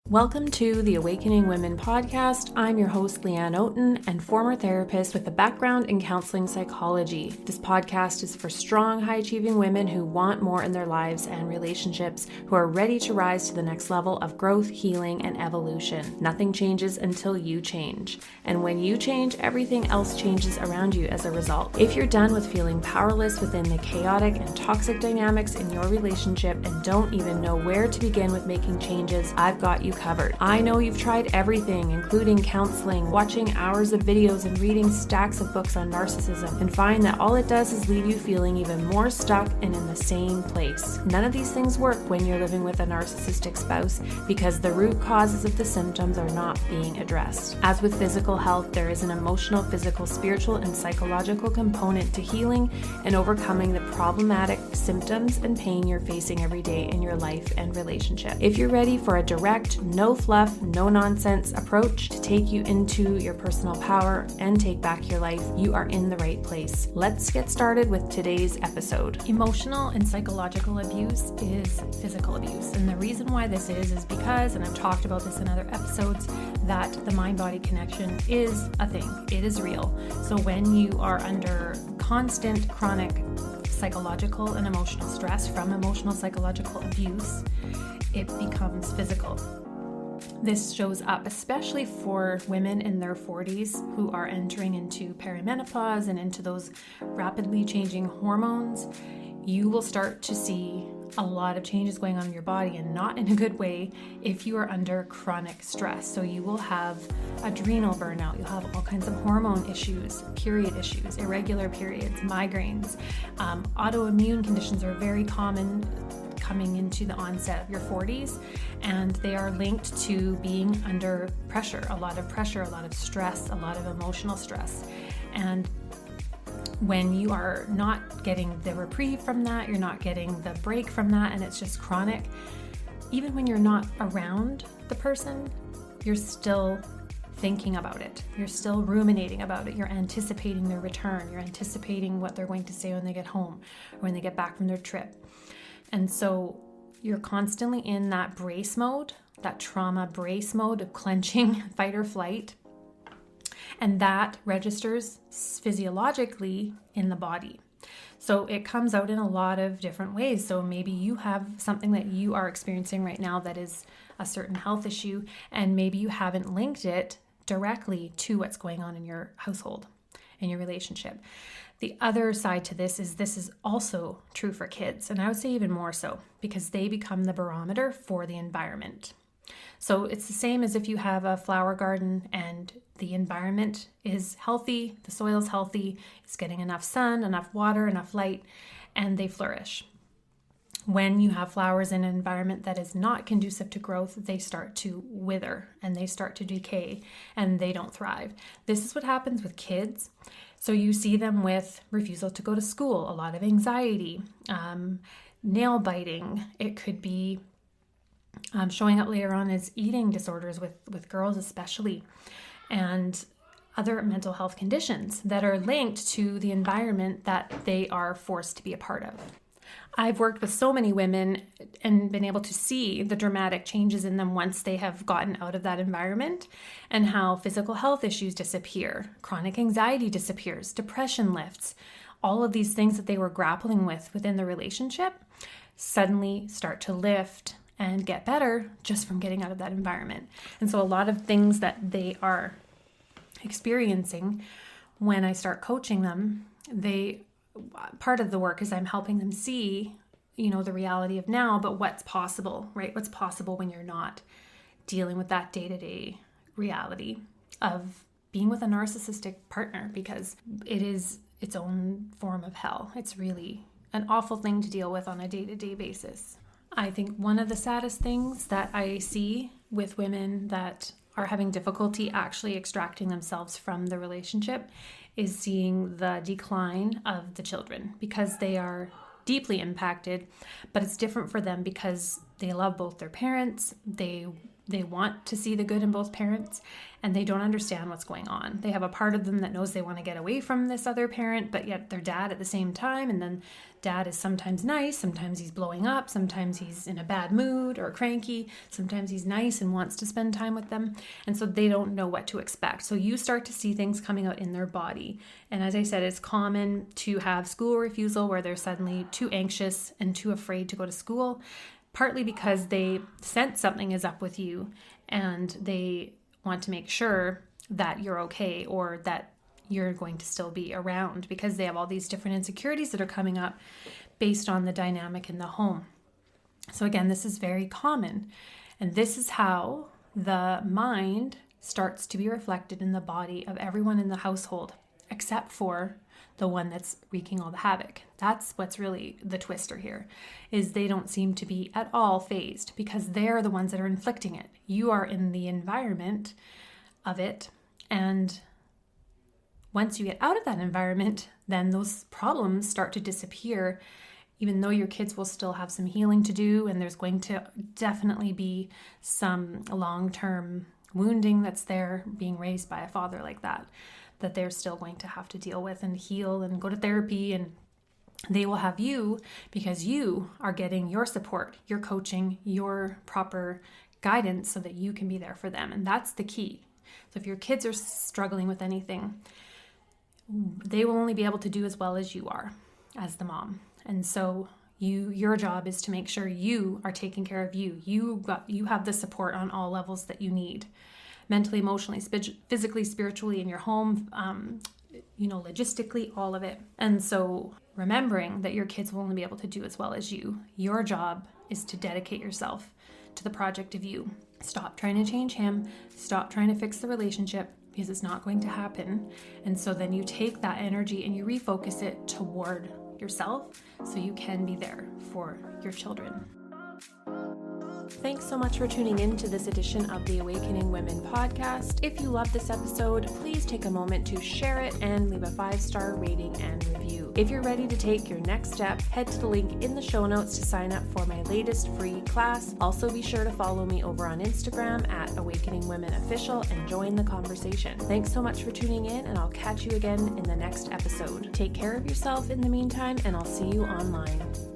Welcome to the Awakening Women podcast. I'm your host, Leanne Oaten, and former therapist with a background in counseling psychology. This podcast is for strong, high-achieving women who want more in their lives and relationships, who are ready to rise to the next level of growth, healing, and evolution. Nothing changes until you change. And when you change, everything else changes around you as a result. If you're done with feeling powerless within the chaotic and toxic dynamics in your relationship and don't even know where to begin with making changes, I've got you covered. I know you've tried everything, including counseling, watching hours of videos, and reading stacks of books on narcissism, and find that all it does is leave you feeling even more stuck and in the same place. None of these things work when you're living with a narcissistic spouse because the root causes of the symptoms are not being addressed. As with physical health, there is an emotional, physical, spiritual, and psychological component to healing and overcoming the problematic symptoms and pain you're facing every day in your life and relationship. If you're ready for a direct, no fluff, no nonsense approach to take you into your personal power and take back your life, you are in the right place. Let's get started with today's episode. Emotional and psychological abuse is physical abuse. And the reason why this is because, and I've talked about this in other episodes, that the mind-body connection is a thing. It is real. So when you are under constant, chronic psychological and emotional stress from emotional psychological abuse, it becomes physical. This shows up especially for women in their 40s who are entering into perimenopause and into those rapidly changing hormones. You will start to see a lot of changes going on in your body, and not in a good way if you are under chronic stress. So you will have adrenal burnout, you'll have all kinds of hormone issues, period issues, irregular periods, migraines. Autoimmune conditions are very common coming into the onset of your 40s, and they are linked to being under pressure, a lot of stress, a lot of emotional stress. And when you are not getting the reprieve from that, you're not getting the break from that, and it's just chronic, even when you're not around the person, you're still thinking about it. You're still ruminating about it. You're anticipating their return. You're anticipating what they're going to say when they get home or when they get back from their trip. And so you're constantly in that brace mode, that trauma brace mode of clenching, fight or flight. And that registers physiologically in the body. So it comes out in a lot of different ways. So maybe you have something that you are experiencing right now that is a certain health issue, and maybe you haven't linked it directly to what's going on in your household, in your relationship. The other side to this is also true for kids, and I would say even more so because they become the barometer for the environment. So it's the same as if you have a flower garden and the environment is healthy, the soil's healthy, it's getting enough sun, enough water, enough light, and they flourish. When you have flowers in an environment that is not conducive to growth, they start to wither and they start to decay and they don't thrive. This is what happens with kids. So you see them with refusal to go to school, a lot of anxiety, nail biting. It could be showing up later on as eating disorders with girls especially, and other mental health conditions that are linked to the environment that they are forced to be a part of. I've worked with so many women and been able to see the dramatic changes in them once they have gotten out of that environment, and how physical health issues disappear, chronic anxiety disappears, depression lifts, all of these things that they were grappling with within the relationship suddenly start to lift and get better just from getting out of that environment. And so a lot of things that they are experiencing when I start coaching them, part of the work is I'm helping them see, the reality of now, but what's possible, right? What's possible when you're not dealing with that day-to-day reality of being with a narcissistic partner, because it is its own form of hell. It's really an awful thing to deal with on a day-to-day basis. I think one of the saddest things that I see with women that are having difficulty actually extracting themselves from the relationship is seeing the decline of the children, because they are deeply impacted, but it's different for them because they love both their parents. They They want to see the good in both parents, and they don't understand what's going on. They have a part of them that knows they want to get away from this other parent, but yet they're dad at the same time. And then dad is sometimes nice, sometimes he's blowing up, sometimes he's in a bad mood or cranky, sometimes he's nice and wants to spend time with them. And so they don't know what to expect. So you start to see things coming out in their body. And as I said, it's common to have school refusal where they're suddenly too anxious and too afraid to go to school, partly because they sense something is up with you and they want to make sure that you're okay or that you're going to still be around, because they have all these different insecurities that are coming up based on the dynamic in the home. So again, this is very common. And this is how the mind starts to be reflected in the body of everyone in the household, except for the one that's wreaking all the havoc. That's what's really the twister here, is they don't seem to be at all fazed because they're the ones that are inflicting it. You are in the environment of it, and once you get out of that environment, then those problems start to disappear, even though your kids will still have some healing to do, and there's going to definitely be some long-term wounding that's there being raised by a father like that they're still going to have to deal with and heal and go to therapy. And they will have you because you are getting your support, your coaching, your proper guidance so that you can be there for them. And that's the key. So if your kids are struggling with anything, they will only be able to do as well as you are as the mom. And so your job is to make sure you are taking care of you. You have the support on all levels that you need. Mentally, emotionally, physically, spiritually, in your home, logistically, all of it. And so remembering that your kids will only be able to do as well as you. Your job is to dedicate yourself to the project of you. Stop trying to change him. Stop trying to fix the relationship, because it's not going to happen. And so then you take that energy and you refocus it toward yourself so you can be there for your children. Thanks so much for tuning in to this edition of the Awakening Women podcast. If you love this episode, please take a moment to share it and leave a 5-star rating and review. If you're ready to take your next step, head to the link in the show notes to sign up for my latest free class. Also, be sure to follow me over on Instagram at Awakening Women Official and join the conversation. Thanks so much for tuning in, and I'll catch you again in the next episode. Take care of yourself in the meantime, and I'll see you online.